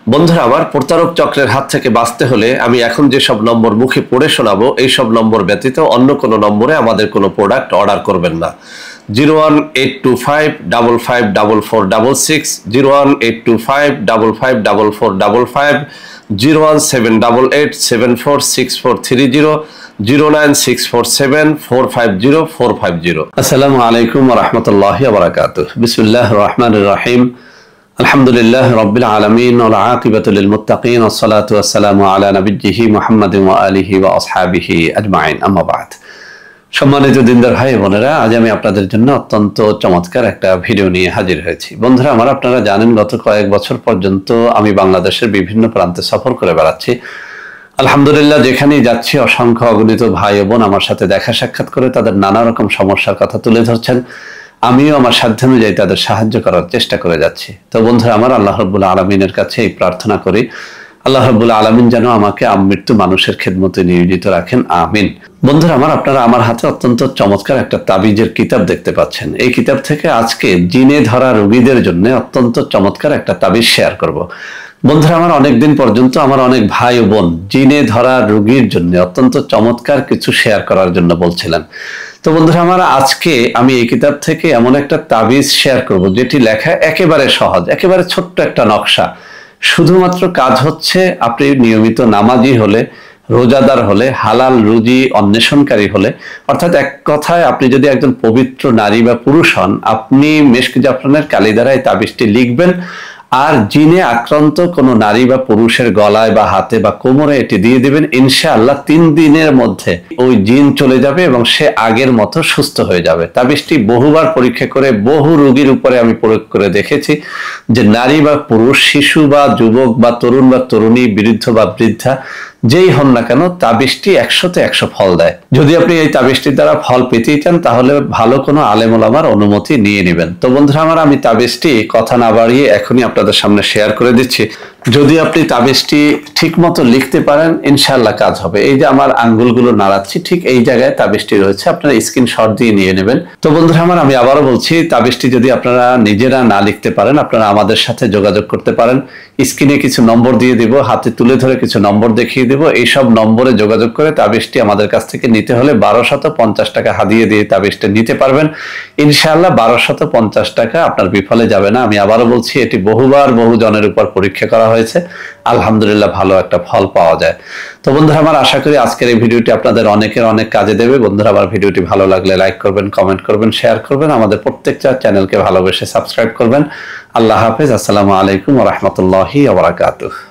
বন্ধুরা আমার, প্রতারক চক্রের হাত থেকে বাঁচতে হলে আমি এখন যেসব নম্বর মুখে পড়ে শোনাবো এই সব নম্বর ব্যতীত অন্য কোনো নম্বরে আমাদের কোনো প্রোডাক্ট অর্ডার করবেন না। 01825554466, 01825554455, 01788746430, 09647450450। আসসালামু আলাইকুম ওয়া রাহমাতুল্লাহি ওয়া বারাকাতুহু। বিসমিল্লাহির রহমানির রহিম। আলহামদুলিল্লাহ রাব্বিল আলামিন ওয়াল আকিবাতু লিল মুত্তাকিন ওয়াস সালাতু ওয়াস সালামু আলা নাবিয়্যিহি মুহাম্মাদিন ওয়া আলিহি ওয়া আসহাবিহি আজমাইন, আম্মা বাদ। সম্মানিত দিনদার ভাই বোনেরা, আজ আমি আপনাদের জন্য অত্যন্ত চমৎকার একটা ভিডিও নিয়ে হাজির হয়েছি। বন্ধুরা আমার, আপনারা জানেন গত কয়েক বছর পর্যন্ত আমি বাংলাদেশের বিভিন্ন প্রান্তে সফর করে বেড়াচ্ছি। আলহামদুলিল্লাহ, যেখানেই যাচ্ছি অসংখ্য অগণিত ভাই ও বোন আমার সাথে দেখা সাক্ষাৎ করে তাদের নানা রকম সমস্যার কথা তুলে ধরছেন। আমিও আমার সাধ্যানুযায়ী তাদের সাহায্য করার চেষ্টা করে যাচ্ছি। তো বন্ধুরা আমার, আল্লাহ রাব্বুল আলামিনের কাছে এই প্রার্থনা করি, আল্লাহ রাব্বুল আলামিন যেন আমাকে আমৃত্যু মানুষের খেদমতে নিয়োজিত রাখেন, আমিন। বন্ধুরা আমার, আপনারা আমার হাতে অত্যন্ত চমৎকার একটা তাবিজের কিতাব দেখতে পাচ্ছেন। এই কিতাব থেকে আজকে জিনে ধরা রোগীদের জন্য অত্যন্ত চমৎকার একটা তাবিজ শেয়ার করব। বন্ধুরা আমার, অনেকদিন পর্যন্ত আমার অনেক ভাই ও বোন জিনে ধরা রোগীর জন্য অত্যন্ত চমৎকার কিছু শেয়ার করার জন্য বলছিলেন। তো বন্ধুরা আমার, আজকে আমি এই কিতাব থেকে এমন একটা তাবিজ শেয়ার করব যেটি লেখা একেবারে সহজ, একেবারে ছোট্ট একটা নকশা। শুধুমাত্র কাজ হচ্ছে আপনি নিয়মিত নামাজি হলে, রোজাদার হলে, হালাল রুজি অন্বেষণকারী হলে, অর্থাৎ এক কথায় আপনি যদি একজন পবিত্র নারী বা পুরুষ হন, আপনি মেশক জাফরানের কালি দ্বারা এই তাবিজটি লিখবেন আর জিনে আক্রান্ত কোনো নারী বা পুরুষের গলায় বা হাতে বা কোমরে এটি দিয়ে দিবেন। ইনশাআল্লাহ 3 দিনের মধ্যে ওই জিন চলে যাবে এবং সে আগের মতো সুস্থ হয়ে যাবে। তাবিজটি বহুবার পরীক্ষা করে বহু রোগীর উপরে আমি প্রয়োগ করে দেখেছি যে নারী বা পুরুষ, শিশু বা যুবক বা তরুণ বা তরুণী, বৃদ্ধ বা বৃদ্ধা, যেই হন না কেন, তাবিজটি 100তে 100 ফল দেয়। যদি আপনি এই তাবিজটির দ্বারা ফল পেতেই চান তাহলে ভালো কোনো আলেম ওলামার অনুমতি নিয়ে নেবেন। তো বন্ধুরা আমার, আমি তাবিজটি কথা না বাড়িয়ে এখনই আপনাদের সামনে শেয়ার করে দিচ্ছি। যদি আপনি তাবিজটি ঠিক মতো লিখতে পারেন, ইনশাআল্লাহ কাজ হবে। এই যে আমার আঙ্গুলগুলো নাড়াচ্ছি, ঠিক এই জায়গায় তাবিজটি রয়েছে, আপনারা স্ক্রিনশট দিয়ে নিয়ে নেবেন। তো বন্ধুরা আমার, আমি আবারও বলছি, তাবিজটি যদি আপনারা নিজেরা না লিখতে পারেন, আপনারা আমাদের সাথে যোগাযোগ করতে পারেন। স্ক্রিনে কিছু নম্বর দিয়ে দিব, হাতে তুলে ধরে কিছু নম্বর দেখিয়ে দিব। এইসব নম্বরে যোগাযোগ করে তাবিজটি আমাদের কাছ থেকে নিতে হলে 1250 টাকা হাদিয়ে দিয়ে তাবিজটা নিতে পারবেন। ইনশাআল্লাহ 1250 টাকা আপনার বিফলে যাবে না। আমি আবারও বলছি, এটি বহুবার বহু জনের উপর পরীক্ষা করা হয়েছে, আলহামদুলিল্লাহ ভালো একটা ফল পাওয়া যায়। তো বন্ধুরা আমার, আশা করি আজকের এই ভিডিওটি আপনাদের অনেকের অনেক কাজে দেবে। বন্ধুরা আমার, ভিডিওটি ভালো লাগলে লাইক করবেন, কমেন্ট করবেন, শেয়ার করবেন। আমাদের প্রত্যেকটা চ্যানেলকে ভালোবেসে সাবস্ক্রাইব করবেন। আল্লাহ হাফেজ। আসসালামু আলাইকুম ওয়া রাহমাতুল্লাহি ওয়া বারাকাতুহু।